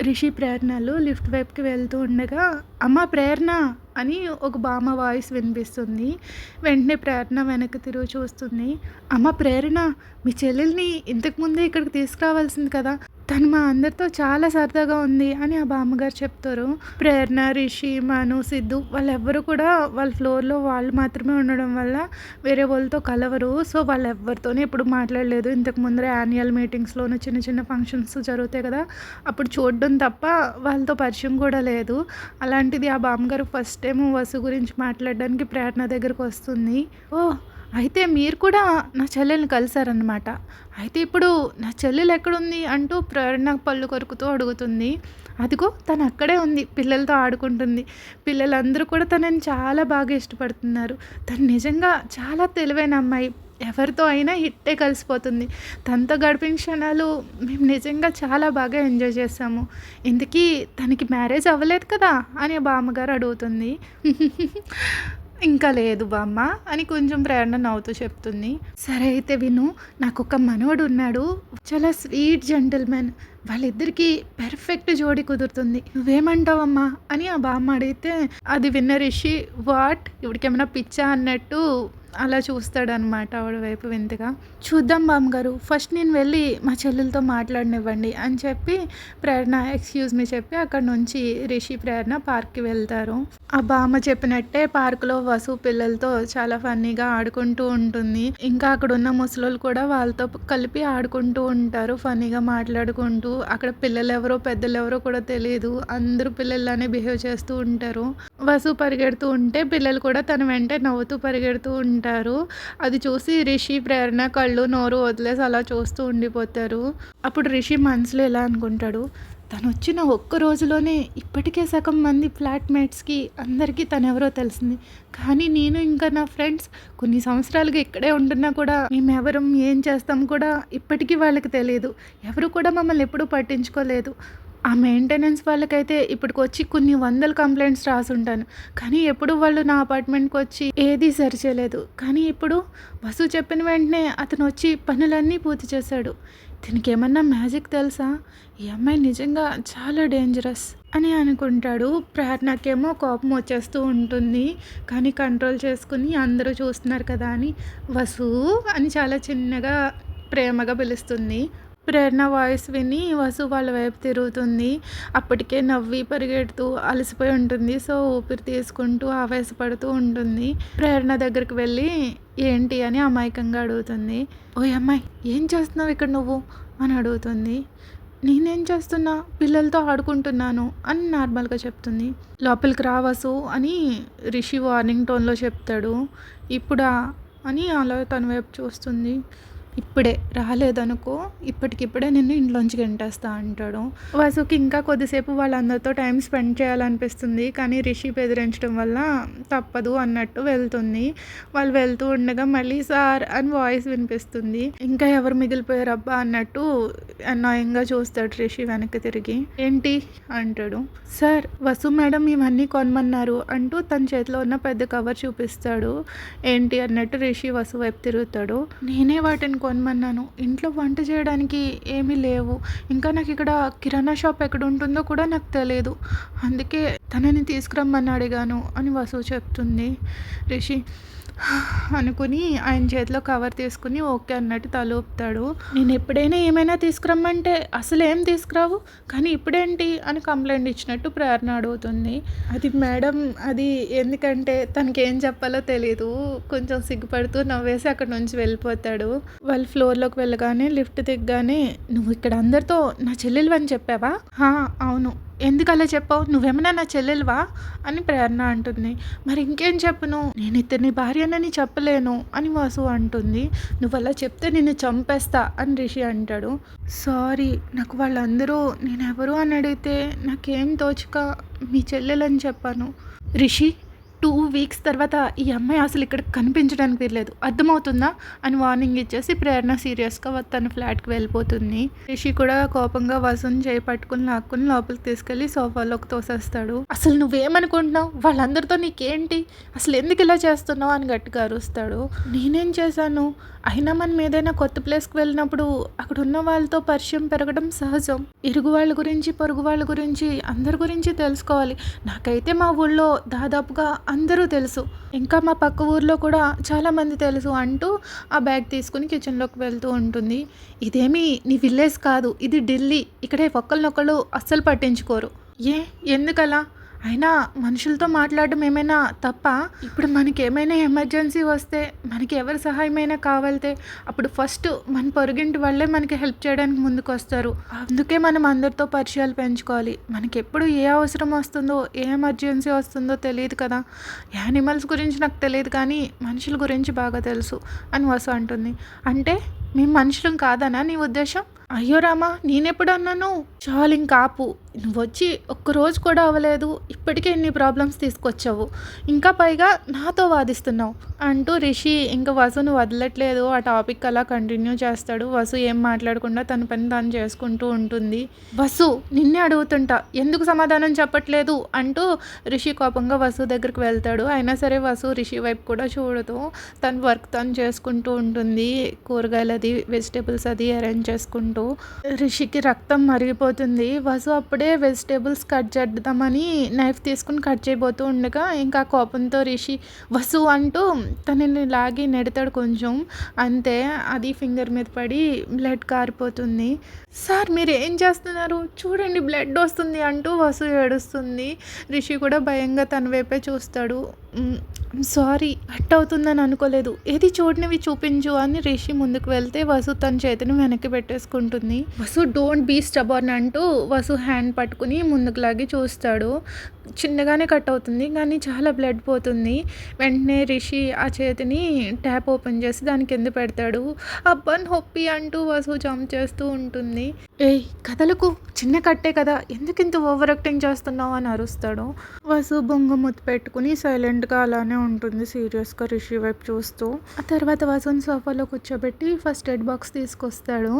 Rishi, ప్రేరణలు lift వైపుకి వెళ్తూ ఉండగా, "అమ్మ ప్రేరణ" అని ఒక బామ్మ వాయిస్ వినిపిస్తుంది. వెంటనే ప్రేరణ వెనక్కి తిరిగి చూస్తుంది. "అమ్మ ప్రేరణ, మీ చెల్లెల్ని ఇంతకు ముందే ఇక్కడికి తీసుకురావాల్సింది కదా! తను మా అందరితో చాలా సరదాగా ఉంది" అని ఆ బామ్మగారు చెప్తారు. ప్రేరణ, రిషి, మను, సిద్ధు వాళ్ళెవ్వరూ కూడా వాళ్ళ ఫ్లోర్‌లో వాళ్ళు మాత్రమే ఉండడం వల్ల వేరే వాళ్ళతో కలవరు. సో, వాళ్ళెవ్వరితోని ఎప్పుడు మాట్లాడలేదు. ఇంతకు ముందరే యాన్యువల్ మీటింగ్స్‌లోను చిన్న చిన్న ఫంక్షన్స్ జరుగుతాయి కదా! అప్పుడు చూడడం తప్ప వాళ్ళతో పరిచయం కూడా లేదు. అలాంటిది ఆ బామ్మగారు ఫస్ట్ టైమ్ వసు గురించి మాట్లాడడానికి ప్రేరణ దగ్గరకొస్తుంది. ఓహ్! అయితే మీరు కూడా నా చెల్లెల్ని కలిసారనమాట. అయితే ఇప్పుడు నా చెల్లెలెక్కడుంది అంటూ ప్రేరణ పళ్ళు కొరుకుతూ అడుగుతుంది. అదిగో తను అక్కడే ఉంది. పిల్లలతో ఆడుకుంటుంది. పిల్లలందరూ కూడా తనని చాలా బాగా ఇష్టపడుతున్నారు. తను నిజంగా చాలా తెలివైన అమ్మాయి. ఎవరితో అయినా హిట్టే కలిసిపోతుంది. తనతో గడిపిన క్షణాలు మేము నిజంగా చాలా బాగా ఎంజాయ్ చేశాము. ఇంతకీ తనకి మ్యారేజ్ అవ్వలేదు కదా! అని బామ్మగారు అడుగుతుంది. ఇంకా లేదు బామ్మ అని కొంచెం ప్రేరణ నవ్వుతూ చెప్తుంది. సరే అయితే విను, నాకొక మనవడున్నాడు. చాలా స్వీట్ జెంటిల్‌మెన్. వాళ్ళిద్దరికీ పెర్ఫెక్ట్ జోడీ కుదురుతుంది. నువ్వేమంటావమ్మా? అని ఆ బామ్మ అడిగితే అది విన్న రిషి వాట్? ఈవిడికేమైనా పిచ్చా అన్నట్టు అలా చూస్తాడనమాట ఆవిడ వైపు వింతగా. చూద్దాం బామ్మగారు, ఫస్ట్ నేను వెళ్ళి మా చెల్లెలతో మాట్లాడనివ్వండి అని చెప్పి ప్రేరణ ఎక్స్‌క్యూజ్ మీ చెప్పి అక్కడి నుంచి రిషి, ప్రేరణ పార్క్‌కి వెళ్తారు. ఆ బామ్మ చెప్పినట్టే పార్క్‌లో వసు పిల్లలతో చాలా ఫన్నీగా ఆడుకుంటూ ఉంటుంది. ఇంకా అక్కడున్న ముసలోళ్ళు కూడా వాళ్ళతో కలిపి ఆడుకుంటూ ఉంటారు. ఫన్నీగా మాట్లాడుకుంటూ. అక్కడ పిల్లలెవరో, పెద్దలెవరో కూడా తెలీదు. అందరూ పిల్లల్లానే బిహేవ్ చేస్తూ ఉంటారు. వసు పరిగెడుతూ ఉంటే పిల్లలు కూడా తన వెంటే నవ్వుతూ పరిగెడుతూ ఉంటారు. అది చూసి రిషి, ప్రేరణ కళ్ళు, నోరు వదిలేసి అలా చూస్తూ ఉండిపోతారు. అప్పుడు రిషి మనసులో ఇలా అనుకుంటాడు, తనొచ్చిన ఒక్క రోజులోనే ఇప్పటికే సగం మంది ఫ్లాట్‌మేట్స్‌కి అందరికీ తనెవరో తెలిసింది. కానీ నేను ఇంకా నా ఫ్రెండ్స్ కొన్ని సంవత్సరాలుగా ఇక్కడే ఉంటున్నా కూడా మేమెవరం, ఏం చేస్తాం కూడా ఇప్పటికీ వాళ్ళకి తెలీదు. ఎవరు కూడా మమ్మల్ని ఎప్పుడూ పట్టించుకోలేదు. ఆ మెయింటెనెన్స్ వాళ్ళకైతే ఇప్పటికొచ్చి కొన్ని వందల కంప్లెయింట్స్ రాసుంటాను. కానీ ఎప్పుడు వాళ్ళు నా అపార్ట్మెంట్‌కొచ్చి ఏదీ సరిచేయలేదు. కానీ ఇప్పుడు వసు చెప్పిన వెంటనే అతనొచ్చి పనులన్నీ పూర్తి చేశాడు. దీనికేమన్నా మ్యాజిక్ తెలుసా? ఈ అమ్మాయి నిజంగా చాలా డేంజరస్ అని అనుకుంటాడు. ప్రేరణకేమో కోపం వచ్చేస్తూ ఉంటుంది. కానీ కంట్రోల్ చేసుకుని అందరూ చూస్తున్నారు కదా అని వసు అని చాలా చిన్నగా ప్రేమగా పిలుస్తుంది. ప్రేరణ వాయిస్ విని వసు వాళ్ళ వైపు తిరుగుతుంది. అప్పటికే నవ్వి పరిగెడుతూ అలసిపోయి ఉంటుంది. సో, ఊపిరి తీసుకుంటూ ఆవేశపడుతూ ఉంటుంది. ప్రేరణ దగ్గరికి వెళ్ళి ఏంటి అని అమాయకంగా అడుగుతుంది. ఓయ్ అమ్మాయి, ఏం చేస్తున్నావు ఇక్కడ నువ్వు అని అడుగుతుంది. నేనేం చేస్తున్నా, పిల్లలతో ఆడుకుంటున్నాను అని నార్మల్గా చెప్తుంది. లోపలికి రా వసు అని రిషి వార్నింగ్ టోన్లో చెప్తాడు. ఇప్పుడా అని అలా తన వైపు చూస్తుంది. ఇప్పుడే రాలేదనుకో, ఇప్పటికిప్పుడే నిన్ను ఇంట్లోంచి గెంటేస్తా అంటాడు. వసుకి ఇంకా కొద్దిసేపు వాళ్ళందరితో టైం స్పెండ్ చేయాలనిపిస్తుంది. కానీ రిషి బెదిరించడం వల్ల తప్పదు అన్నట్టు వెళ్తుంది. వాళ్ళు వెళ్తూ ఉండగా మళ్ళీ సార్ అని వాయిస్ వినిపిస్తుంది. ఇంకా ఎవరు మిగిలిపోయారబ్బా అన్నట్టు అన్నాయంగా చూస్తాడు రిషి వెనక్కి తిరిగి. ఏంటి అంటాడు. సార్, వసు మేడం ఇవన్నీ కొనమన్నారు అంటూ తన చేతిలో ఉన్న పెద్ద కవర్ చూపిస్తాడు. ఏంటి అన్నట్టు రిషి వసు వైపు తిరుగుతాడు. నేనే వాటిని కొనమన్నాను. ఇంట్లో వంట చేయడానికి ఏమీ లేవు. ఇంకా నాకు ఇక్కడ కిరాణా షాప్ ఎక్కడ ఉంటుందో కూడా నాకు తెలియదు. అందుకే తనని తీసుకురమ్మని అడిగాను అని వసు చెప్తుంది. రిషి అనుకుని ఆయన చేతిలో కవర్ తీసుకుని ఓకే అన్నట్టు తల ఊపుతాడు. నేను ఎప్పుడైనా ఏమైనా తీసుకురమ్మంటే అసలు ఏం తీసుకురావు, కానీ ఇప్పుడేంటి అని కంప్లైంట్ ఇచ్చినట్టు ప్రేరణ అడుగుతుంది. అది మేడం, అది ఎందుకంటే తనకేం చెప్పాలో తెలీదు. కొంచెం సిగ్గుపడుతూ నవ్వేసి అక్కడ నుంచి వెళ్ళిపోతాడు. వాళ్ళు ఫ్లోర్లోకి వెళ్ళగానే లిఫ్ట్ దిగ్గానే నువ్వు ఇక్కడ అందరితో నా చెల్లెలు అని చెప్పావా? అవును. ఎందుకు అలా చెప్పావు? నువ్వేమన్నా నా చెల్లెలువా అని ప్రేరణ అంటుంది. మరి ఇంకేం చెప్పను, నేను ఇతని భార్యనని చెప్పలేను అని వసు అంటుంది. నువ్వు అలా చెప్తే నిన్ను చంపేస్తా అని రిషి అంటాడు. సారీ, నాకు వాళ్ళందరూ నేనెవరు అని అడిగితే నాకేం తోచక మీ చెల్లెలని చెప్పాను. రిషి, 2 వీక్స్ తర్వాత ఈ అమ్మాయి అసలు ఇక్కడికి కనిపించడానికి వీల్లేదు. అర్థమవుతుందా? అని వార్నింగ్ ఇచ్చేసి ప్రేరణ సీరియస్‌గా తన ఫ్లాట్‌కి వెళ్ళిపోతుంది. రిషి కూడా కోపంగా వసుని చేయి పట్టుకొని లాక్కుని లోపలికి తీసుకెళ్ళి సోఫాలోకి తోసేస్తాడు. "అసలు నువ్వేమనుకుంటున్నావు? వాళ్ళందరితో నీకేంటి? అసలు ఎందుకు ఇలా చేస్తున్నావు?" అని గట్టిగా అరుస్తాడు. "నేనేం చేశాను? అయినా మనం ఏదైనా కొత్త ప్లేస్‌కి వెళ్ళినప్పుడు అక్కడున్న వాళ్ళతో పరిచయం పెరగడం సహజం. ఇరుగు వాళ్ళ గురించి, పొరుగు వాళ్ళ గురించి అందరి గురించి తెలుసుకోవాలి. నాకైతే మా ఊళ్ళో దాదాపుగా అందరూ తెలుసు. ఇంకా మా పక్క ఊర్లో కూడా చాలామంది తెలుసు" అంటూ ఆ బ్యాగ్ తీసుకుని కిచెన్‌లోకి వెళ్తూ ఉంటుంది. "ఇదేమీ నీ విలేజ్ కాదు. ఇది ఢిల్లీ. ఇక్కడ ఒకళ్ళనొకళ్ళు అస్సలు పట్టించుకోరు." "ఏ? ఎందుకలా? అయినా మనుషులతో మాట్లాడడం ఏమైనా తప్పా? ఇప్పుడు మనకేమైనా ఎమర్జెన్సీ వస్తే, మనకి ఎవరి సహాయమైనా కావాలితే అప్పుడు ఫస్ట్ మన పొరుగింటి వాళ్ళే మనకి హెల్ప్ చేయడానికి ముందుకొస్తారు. అందుకే మనం అందరితో పరిచయాలు పెంచుకోవాలి. మనకెప్పుడు ఏ అవసరం వస్తుందో, ఏ ఎమర్జెన్సీ వస్తుందో తెలియదు కదా. యానిమల్స్ గురించి నాకు తెలియదు కానీ మనుషుల గురించి బాగా తెలుసు" అని వసు అంటుంది. "అంటే మేము మనుషులం కాదనా నీ ఉద్దేశం?" "అయ్యో రామా, నేనెప్పుడు అన్నాను? చాలు ఇంకా ఆపు. నువ్వొచ్చి ఒక్కరోజు కూడా అవ్వలేదు. ఇప్పటికే ఇన్ని ప్రాబ్లమ్స్ తీసుకొచ్చావు. ఇంకా పైగా నాతో వాదిస్తున్నావు" అంటూ రిషి ఇంకా వసుని వదలట్లేదు. ఆ టాపిక్ అలా కంటిన్యూ చేస్తాడు. వసు ఏం మాట్లాడకుండా తన పని తాను చేసుకుంటూ ఉంటుంది. "వసు, నిన్నే అడుగుతుంటా, ఎందుకు సమాధానం చెప్పట్లేదు?" అంటూ రిషి కోపంగా వసు దగ్గరికి వెళ్తాడు. అయినా సరే వసు రిషి వైపు కూడా చూడదు. తన వర్క్ తను చేసుకుంటూ ఉంటుంది. కూరగాయలది, వెజిటేబుల్స్ అది అరేంజ్ చేసుకుంటూ. రిషికి రక్తం మరిగిపోతుంది. వసు అప్పుడే వెజిటేబుల్స్ కట్ చేద్దామని నైఫ్ తీసుకుని కట్ చేయబోతూ ఉండగా ఇంకా కోపంతో రిషి "వసు" అంటూ తనని లాగి నెడతాడు కొంచెం. అంతే, అది ఫింగర్ మీద పడి బ్లడ్ కారిపోతుంది. "సార్, మీరు ఏం చేస్తున్నారు? చూడండి, బ్లడ్ వస్తుంది" అంటూ వసు ఏడుస్తుంది. రిషి కూడా భయంగా తన వైపే చూస్తాడు. "సారీ, కట్ అవుతుందని అనుకోలేదు. ఏది చూడనివి చూపించు" అని రిషి ముందుకు వెళ్తే వసు తన చేతిని వెనక్కి పెట్టేసుకుంటుంది. "వసు, డోంట్ బీ స్టబర్న్" అంటూ వసు హ్యాండ్ పట్టుకుని ముందుకు లాగి చూస్తాడు. చిన్నగానే కట్ అవుతుంది కానీ చాలా బ్లడ్ పోతుంది. వెంటనే రిషి ఆ చేతిని ట్యాప్ ఓపెన్ చేసి దాని కింద పెడతాడు. "అబ్బా నొప్పి" అంటూ వసు జంప్ చేస్తూ ఉంటుంది. "ఏయ్, కదలకు, చిన్న కట్టే కదా, ఎందుకు ఇంత ఓవర్ యాక్టింగ్ చేస్తున్నావు" అని అరుస్తాడు. వసు బొంగ ముద్దు పెట్టుకుని సైలెంట్గా అలానే ఉంటుంది సీరియస్గా రిషి వైపు చూస్తూ. ఆ తర్వాత వసుని సోఫాలో కూర్చోబెట్టి ఫస్ట్ ఎయిడ్ బాక్స్ తీసుకొస్తాడు.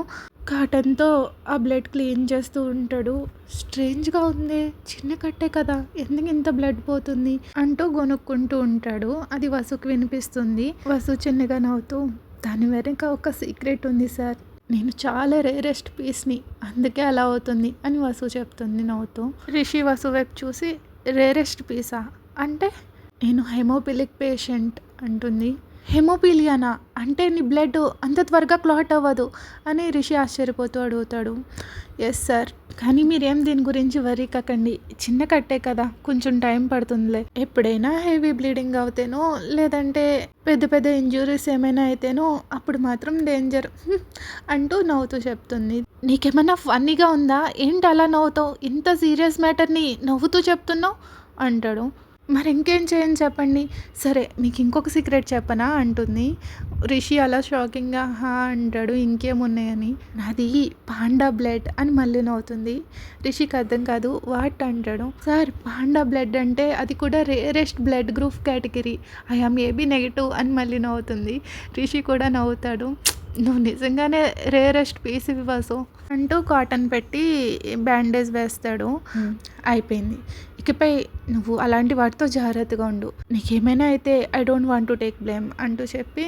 కాటన్తో ఆ బ్లడ్ క్లీన్ చేస్తూ ఉంటాడు. "స్ట్రేంజ్గా ఉంది, చిన్న కట్టే కదా, ఎందుకు ఇంత బ్లడ్ పోతుంది" అంటూ గొనుక్కుంటూ ఉంటాడు. అది వసుకు వినిపిస్తుంది. వసు చిన్నగా నవ్వుతూ, "దాని వెనక ఒక సీక్రెట్ ఉంది సార్. నేను చాలా రేరెస్ట్ పీస్ని, అందుకే అలా అవుతుంది" అని వసు చెప్తుంది నవ్వుతూ. రిషి వసు వైపు చూసి, "రేరెస్ట్ పీసా అంటే?" "నేను హెమోఫిలిక్ పేషెంట్" అంటుంది. "హెమోఫీలియానా? అంటే నీ బ్లడ్ అంత త్వరగా క్లాట్ అవ్వదు" అని రిషి ఆశ్చర్యపోతూ అడుగుతాడు. "ఎస్ సార్, కానీ మీరేం దీని గురించి వరీ కాకండి. చిన్న కట్టే కదా, కొంచెం టైం పడుతుందిలే. ఎప్పుడైనా హెవీ బ్లీడింగ్ అవుతేనో లేదంటే పెద్ద పెద్ద ఇంజ్యూరీస్ ఏమైనా అయితేనో అప్పుడు మాత్రం డేంజర్" అంటూ నవ్వుతూ చెప్తుంది. "నీకేమన్నా ఫన్నీగా ఉందా? ఏంటి అలా నవ్వుతావు? ఇంత సీరియస్ మ్యాటర్ని నవ్వుతూ చెప్తున్నావు" అంటాడు. "మరి ఇంకేం చేయను చెప్పండి." "సరే, మీకు ఇంకొక సీక్రెట్ చెప్పనా" అంటుంది. రిషి అలా షాకింగ్గా "హా" అంటాడు, ఇంకేమున్నాయని. "నాది పాండా బ్లడ్" అని మళ్ళీ నవ్వుతుంది. రిషికి అర్థం కాదు. "వాట్?" అంటాడు. "సార్, పాండా బ్లడ్ అంటే అది కూడా rarest blood group category. I am AB negative" అని మళ్ళీ నవ్వుతుంది. రిషి కూడా నవ్వుతాడు. "నువ్వు నిజంగానే రేరెస్ట్ పీస్ వసు" అంటూ కాటన్ పెట్టి బ్యాండేజ్ వేస్తాడు. "అయిపోయింది. ఇకపై నువ్వు అలాంటి వాటితో జాగ్రత్తగా ఉండు. నీకేమైనా అయితే I don't want to take blame" అంటూ చెప్పి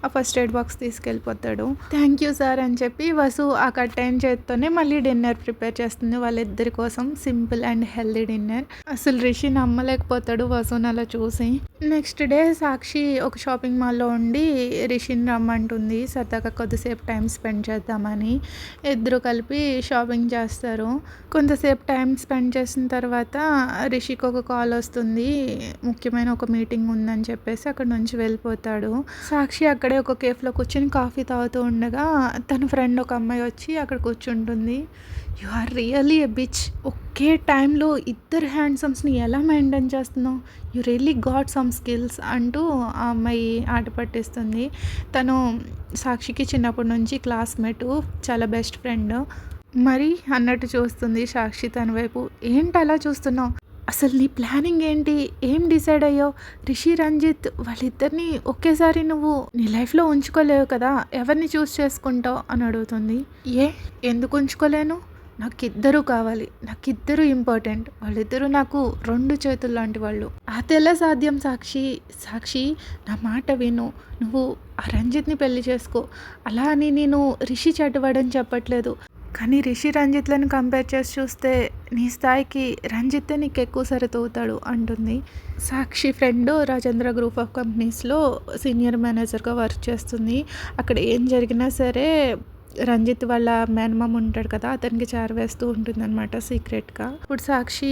ఆ ఫస్ట్ ఎయిడ్ బాక్స్ తీసుకెళ్ళిపోతాడు. "థ్యాంక్ యూ సార్" అని చెప్పి వసు ఆ కట్ అయిన చేతితోనే మళ్ళీ డిన్నర్ ప్రిపేర్ చేస్తుంది వాళ్ళిద్దరి కోసం. Simple and healthy dinner. అసలు రిషి నమ్మలేకపోతాడు వసుని అలా చూసి. నెక్స్ట్ డే సాక్షి ఒక షాపింగ్ మాల్లో ఉండి రిషిని రమ్మంటుంది సరదాగా కొద్దిసేపు టైం స్పెండ్ చేద్దామని. ఇద్దరు కలిపి షాపింగ్ చేస్తారు. కొంతసేపు టైం స్పెండ్ చేసిన తర్వాత రిషికి ఒక కాల్ వస్తుంది. ముఖ్యమైన ఒక మీటింగ్ ఉందని చెప్పేసి అక్కడ నుంచి వెళ్ళిపోతాడు. సాక్షి అక్కడే ఒక కేఫ్లో కూర్చొని కాఫీ తాగుతూ ఉండగా తన ఫ్రెండ్ ఒక అమ్మాయి వచ్చి అక్కడ కూర్చుంటుంది. "You are really a bitch. ఒకే టైంలో ఇద్దరు హ్యాండ్సమ్స్ని ఎలా మెయింటైన్ చేస్తున్నావు? You really got some skills" అంటూ ఆ అమ్మాయి ఆట పట్టిస్తుంది. తను సాక్షికి చిన్నప్పటి నుంచి క్లాస్మేటు, చాలా బెస్ట్ ఫ్రెండ్. మరి అన్నట్టు చూస్తుంది సాక్షి తన వైపు. "ఏంటి అలా చూస్తున్నావు? అసలు నీ ప్లానింగ్ ఏంటి? ఏం డిసైడ్ అయ్యావు? రిషి, రంజిత్ వాళ్ళిద్దరిని ఒకేసారి నువ్వు నీ లైఫ్‌లో ఉంచుకోలేవు కదా! ఎవరిని చూజ్ చేసుకుంటావు అని అడుగుతుంది. ఏ ఎందుకు ఉంచుకోలేను? నాకిద్దరూ కావాలి. నాకిద్దరూ ఇంపార్టెంట్. వాళ్ళిద్దరూ నాకు 2 చేతులు లాంటి వాళ్ళు. అదెలా సాధ్యం సాక్షి? సాక్షి నా మాట విను. నువ్వు ఆ రంజిత్‌ని పెళ్లి చేసుకో. అలా అని నేను రిషి చెడ్డవాడని చెప్పట్లేదు. కానీ రిషి, రంజిత్‌లను కంపేర్ చేసి చూస్తే నీ స్థాయికి రంజిత్తే నీకెక్కువ సరితూగుతాడు అంటుంది. సాక్షి ఫ్రెండ్ రాజేంద్ర గ్రూప్ ఆఫ్ కంపెనీస్‌లో సీనియర్ మేనేజర్‌గా వర్క్ చేస్తుంది. అక్కడ ఏం జరిగినా సరే రంజిత్ వాళ్ళ మేనమామ ఉంటాడు కదా, అతనికి చేరవేస్తూ ఉంటుందన్నమాట సీక్రెట్‌గా. ఇప్పుడు సాక్షి,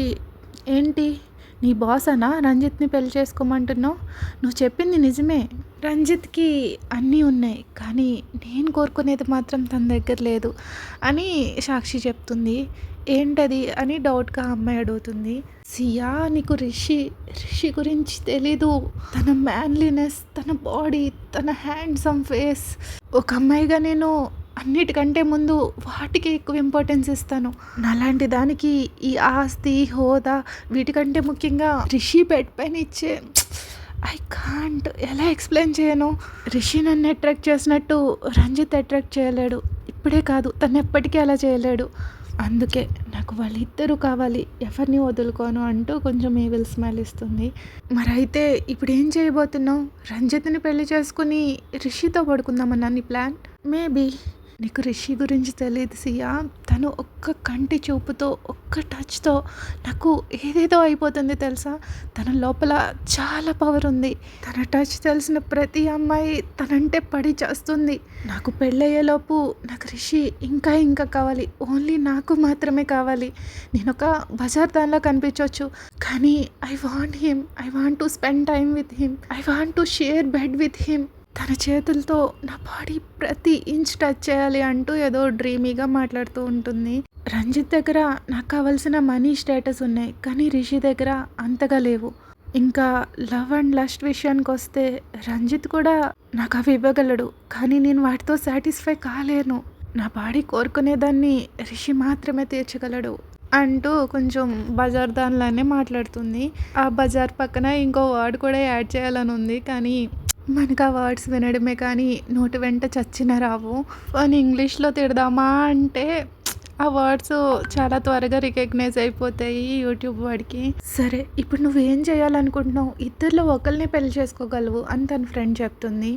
ఏంటి నీ బాసేనా రంజిత్‌ని పెళ్లి చేసుకోమంటున్నావు? నువ్వు చెప్పింది నిజమే. రంజిత్‌కి అన్నీ ఉన్నాయి. కానీ నేను కోరుకునేది మాత్రం తన దగ్గర లేదు అని సాక్షి చెప్తుంది. ఏంటది అని డౌట్‌గా ఆ అమ్మాయి అడుగుతుంది. సియా, నీకు రిషి గురించి తెలీదు. తన మ్యాన్లీనెస్, తన బాడీ, తన హ్యాండ్సమ్ ఫేస్. ఒక అమ్మాయిగా నేను అన్నిటికంటే ముందు వాటికి ఎక్కువ ఇంపార్టెన్స్ ఇస్తాను. నాలాంటి దానికి ఈ ఆస్తి, హోదా వీటికంటే ముఖ్యంగా రిషి బెడ్ పైన ఇచ్చే ఐ కాంట్ ఎలా ఎక్స్‌ప్లెయిన్ చేయను. రిషి నన్ను అట్రాక్ట్ చేసినట్టు రంజిత్ అట్రాక్ట్ చేయలేడు. ఇప్పుడే కాదు, తను ఎప్పటికీ అలా చేయలేడు. అందుకే నాకు వాళ్ళిద్దరూ కావాలి. ఎవరిని వదులుకోను అంటూ కొంచెం ఈవిల్ స్మైల్ ఇస్తుంది. మరైతే ఇప్పుడు ఏం చేయబోతున్నావు? రంజిత్‌ని పెళ్లి చేసుకుని రిషితో పడుకుందామన్నా నీ ప్లాన్? మేబీ. నీకు రిషి గురించి తెలియదు సియా. తను ఒక్క కంటి చూపుతో, ఒక్క టచ్‌తో నాకు ఏదేదో అయిపోతుంది తెలుసా? తన లోపల చాలా పవర్ ఉంది. తన టచ్ తెలిసిన ప్రతి అమ్మాయి తనంటే పడి చేస్తుంది. నాకు పెళ్ళయ్యేలోపు నాకు రిషి ఇంకా ఇంకా కావాలి. ఓన్లీ నాకు మాత్రమే కావాలి. నేనొక బజార్ దానిలా కనిపించొచ్చు. కానీ I want him. I want to spend time with him. I want to share bed with him. తన చేతులతో నా బాడీ ప్రతి ఇంచ్ టచ్ చేయాలి అంటూ ఏదో డ్రీమీగా మాట్లాడుతూ ఉంటుంది. రంజిత్ దగ్గర నాకు కావాల్సిన మనీ, స్టేటస్ ఉన్నాయి. కానీ రిషి దగ్గర అంతగా లేవు. ఇంకా లవ్ అండ్ లస్ట్ విషయానికి వస్తే రంజిత్ కూడా నాకు అవి ఇవ్వగలడు. కానీ నేను వాటితో సాటిస్ఫై కాలేను. నా బాడీ కోరుకునేదాన్ని రిషి మాత్రమే తీర్చగలడు అంటూ కొంచెం బజార్ దానిలానే మాట్లాడుతుంది. ఆ బజార్ పక్కన ఇంకో వర్డ్ కూడా యాడ్ చేయాలని ఉంది. కానీ మనకు ఆ వర్డ్స్ వినడమే కానీ నోటి వెంట చచ్చిన రావు. అని ఇంగ్లీష్లో తిడదామా అంటే ఆ వర్డ్స్ చాలా త్వరగా రికగ్నైజ్ అయిపోతాయి యూట్యూబ్ వాడికి. సరే, ఇప్పుడు నువ్వేం చేయాలనుకుంటున్నావు? ఇద్దరిలో ఒకరిని పెళ్లి చేసుకోగలవు అని తన ఫ్రెండ్ చెప్తుంది.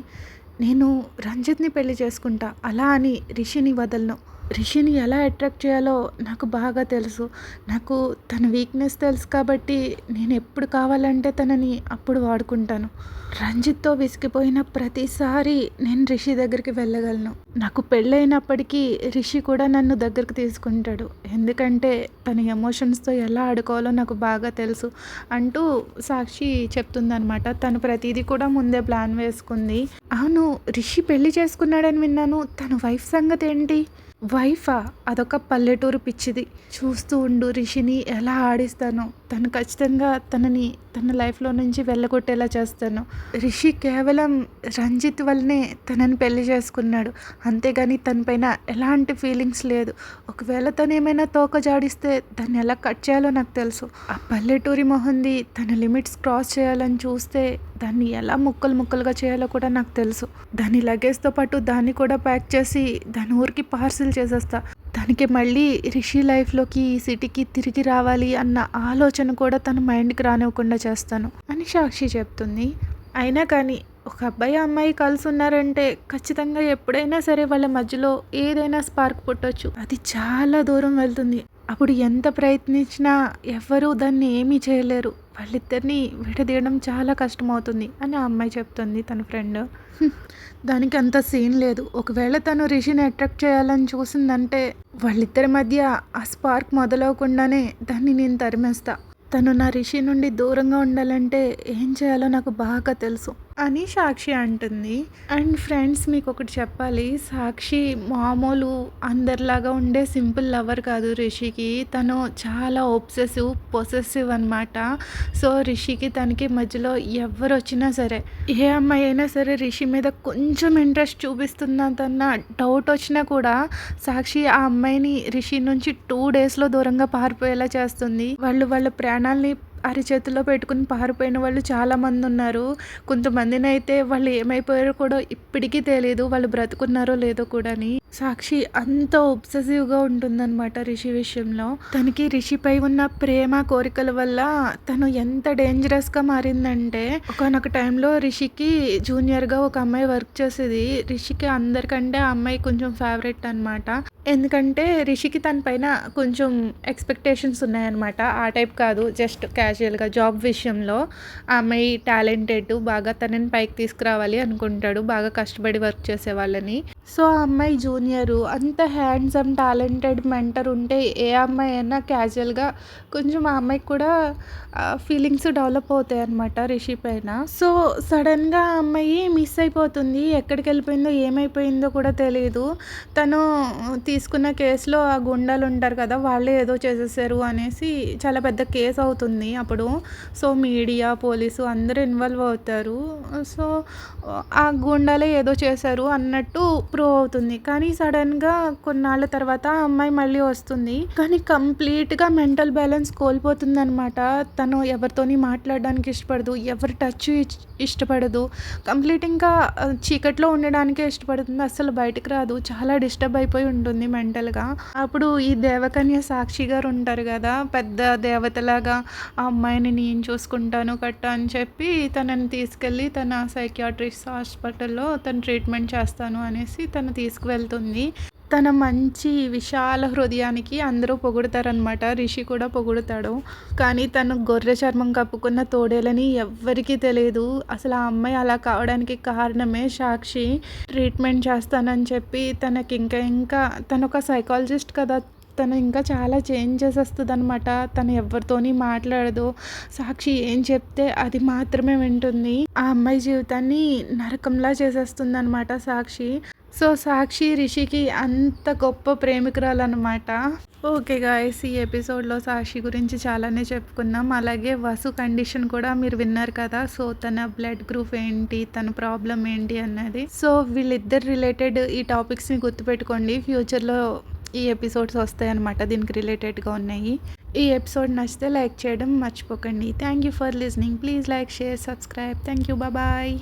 నేను రంజిత్ని పెళ్లి చేసుకుంటా, అలా అని రిషిని వదలను. రిషిని ఎలా అట్రాక్ట్ చేయాలో నాకు బాగా తెలుసు. నాకు తన వీక్నెస్ తెలుసు కాబట్టి నేను ఎప్పుడు కావాలంటే తనని అప్పుడు వాడుకుంటాను. రంజిత్తో విసిగిపోయిన ప్రతిసారి నేను రిషి దగ్గరికి వెళ్ళగలను. నాకు పెళ్ళైనప్పటికీ రిషి కూడా నన్ను దగ్గరికి తీసుకుంటాడు. ఎందుకంటే తన ఎమోషన్స్తో ఎలా ఆడుకోవాలో నాకు బాగా తెలుసు అంటూ సాక్షి చెప్తుందనమాట. తను ప్రతిదీ కూడా ముందే ప్లాన్ వేసుకుంది. అవును, రిషి పెళ్లి చేసుకున్నాడని విన్నాను. తన వైఫ్ సంగతి ఏంటి? వైఫా? అదొక పల్లెటూరు పిచ్చిది. చూస్తూ ఉండు రిషిని ఎలా ఆడిస్తానో. తను ఖచ్చితంగా తనని తన లైఫ్లో నుంచి వెళ్ళగొట్టేలా చేస్తాను. రిషి కేవలం రంజిత్ వల్లనే తనని పెళ్లి చేసుకున్నాడు. అంతేగాని తనపైన ఎలాంటి ఫీలింగ్స్ లేదు. ఒకవేళ తను ఏమైనా తోక జాడిస్తే దాన్ని ఎలా కట్ చేయాలో నాకు తెలుసు. ఆ పల్లెటూరి మొహంది తన లిమిట్స్ క్రాస్ చేయాలని చూస్తే దాన్ని ఎలా ముక్కలు ముక్కలుగా చేయాలో కూడా నాకు తెలుసు. దాని లగేజ్తో పాటు దాన్ని కూడా ప్యాక్ చేసి దాని ఊరికి పార్సిల్ చేసేస్తా. దానికి మళ్ళీ రిషి లైఫ్లోకి, ఈ సిటీకి తిరిగి రావాలి అన్న ఆలోచన కూడా తన మైండ్కి రానివ్వకుండా చేస్తాను అని సాక్షి చెప్తుంది. అయినా కానీ ఒక అబ్బాయి అమ్మాయి కలిసి ఉన్నారంటే ఖచ్చితంగా ఎప్పుడైనా సరే వాళ్ళ మధ్యలో ఏదైనా స్పార్క్ పుట్టొచ్చు. అది చాలా దూరం వెళ్తుంది. అప్పుడు ఎంత ప్రయత్నించినా ఎవ్వరూ దాన్ని ఏమీ చేయలేరు. వాళ్ళిద్దరిని విడదీయడం చాలా కష్టమవుతుంది అని ఆ అమ్మాయి చెప్తుంది తన ఫ్రెండ్. దానికి అంత సీన్ లేదు. ఒకవేళ తను రిషిని అట్రాక్ట్ చేయాలని చూసిందంటే వాళ్ళిద్దరి మధ్య ఆ స్పార్క్ మొదలవకుండానే దాన్ని నేను తరిమేస్తా. తను నా రిషి నుండి దూరంగా ఉండాలంటే ఏం చేయాలో నాకు బాగా తెలుసు అని సాక్షి అంటుంది. అండ్ ఫ్రెండ్స్, మీకు ఒకటి చెప్పాలి. సాక్షి మామూలు అందరిలాగా ఉండే సింపుల్ లవర్ కాదు రిషికి. తను చాలా ఒబ్సెసివ్, పొసెసివ్ అనమాట. సో రిషికి తనకి మధ్యలో ఎవరు వచ్చినా సరే, ఏ అమ్మాయి అయినా సరే రిషి మీద కొంచెం ఇంట్రెస్ట్ చూపిస్తున్నదన్న డౌట్ వచ్చినా కూడా సాక్షి ఆ అమ్మాయిని రిషి నుంచి 2 daysలో దూరంగా పారిపోయేలా చేస్తుంది. వాళ్ళ ప్రాణాలని అరిచేతిలో పెట్టుకుని పారిపోయిన వాళ్ళు చాలామందున్నారు. కొంతమందినైతే వాళ్ళు ఏమైపోయారో కూడా ఇప్పటికీ తెలీదు. వాళ్ళు బ్రతుకున్నారో లేదో కూడాని. సాక్షి అంత ఒబ్సెసివ్‌గా ఉంటుందనమాట రిషి విషయంలో. తనకి రిషిపై ఉన్న ప్రేమ, కోరికల వల్ల తను ఎంత డేంజరస్‌గా మారిందంటే, ఒకానొక టైంలో రిషికి జూనియర్‌గా ఒక అమ్మాయి వర్క్ చేసేది. రిషికి అందరికంటే ఆ అమ్మాయి కొంచెం ఫేవరెట్ అనమాట. ఎందుకంటే రిషికి తన పైన కొంచెం ఎక్స్‌పెక్టేషన్స్ ఉన్నాయన్నమాట. ఆ టైప్ కాదు, జస్ట్ క్యాజుయల్‌గా జాబ్ విషయంలో. ఆ అమ్మాయి టాలెంటెడ్, బాగా తనని పైకి తీసుకురావాలి అనుకుంటాడు, బాగా కష్టపడి వర్క్ చేసేవాళ్ళని. సో, ఆ అమ్మాయి జూనియరు. అంత హ్యాండ్సమ్, టాలెంటెడ్ మెంటర్ ఉంటే ఏ అమ్మాయి అయినా క్యాజుయల్‌గా కొంచెం ఆ అమ్మాయికి కూడా ఫీలింగ్స్ డెవలప్ అవుతాయన్నమాట రిషి పైన. సో, సడెన్‌గా ఆ అమ్మాయి మిస్ అయిపోతుంది. ఎక్కడికెళ్ళిపోయిందో, ఏమైపోయిందో కూడా తెలీదు. తను తీసుకున్న కేసులో ఆ గుండాలుంటారు కదా! వాళ్ళే ఏదో చేసేసారు అనేసి చాలా పెద్ద కేస్ అవుతుంది అప్పుడు. సో, మీడియా, పోలీసు అందరూ ఇన్వాల్వ్ అవుతారు. సో, ఆ గూండాలే ఏదో చేశారు అన్నట్టు ప్రూవ్ అవుతుంది. కానీ సడెన్‌గా కొన్నాళ్ళ తర్వాత ఆ అమ్మాయి మళ్ళీ వస్తుంది. కానీ కంప్లీట్‌గా మెంటల్ బ్యాలెన్స్ కోల్పోతుందనమాట. తను ఎవరితోని మాట్లాడడానికి ఇష్టపడదు. ఎవరి టచ్ ఇష్టపడదు. కంప్లీట్ ఇంకా చీకట్లో ఉండడానికే ఇష్టపడుతుంది. అస్సలు బయటకి రాదు. చాలా డిస్టర్బ్ అయిపోయి ఉంటుంది మెంటల్‌గా. అప్పుడు ఈ దేవకన్య సాక్షి గారు ఉంటారు గదా! పెద్ద దేవతలాగా ఆ అమ్మాయిని నేను చూసుకుంటాను కట్ట అని చెప్పి తనని తీసుకెళ్ళి తన సైకియాట్రిస్ట్ హాస్పిటల్‌లో తను ట్రీట్మెంట్ చేస్తాను అనేసి తను తీసుకువెళ్తుంది. తన మంచి విశాల హృదయానికి అందరూ పొగుడుతారనమాట. రిషి కూడా పొగుడుతాడు. కానీ తను గొర్రె చర్మం కప్పుకున్న తోడేలని ఎవ్వరికీ తెలీదు. అసలు ఆ అమ్మాయి అలా కావడానికి కారణమే సాక్షి. ట్రీట్మెంట్ చేస్తానని చెప్పి ఇంకా తనొక సైకాలజిస్ట్ కదా! తను ఇంకా చాలా చేంజ్ చేసేస్తదనమాట. తను ఎవరితోని మాట్లాడదు. సాక్షి ఏం చెప్తే అది మాత్రమే వింటుంది. ఆ అమ్మాయి జీవితాన్ని నరకంలా చేసేస్తుందనమాట సాక్షి. సో, సాక్షి రిషికి అంత గొప్ప ప్రేమికురాలనమాట. ఓకే గాయ్స్, ఈ ఎపిసోడ్‌లో సాక్షి గురించి చాలానే చెప్పుకున్నాం. అలాగే వసు కండిషన్ కూడా మీరు విన్నారు కదా! సో, తన బ్లడ్ గ్రూప్ ఏంటి, తన ప్రాబ్లమ్ ఏంటి అన్నది. సో, వీళ్ళిద్దరు రిలేటెడ్ ఈ టాపిక్స్‌ని గుర్తుపెట్టుకోండి. ఫ్యూచర్‌లో ఈ ఎపిసోడ్స్ వస్తాయన్నమాట, దీనికి రిలేటెడ్‌గా ఉన్నాయి. ఈ ఎపిసోడ్ నచ్చితే లైక్ చేయడం మర్చిపోకండి. Thank you for listening. Please like, share, subscribe. Thank you. Bye.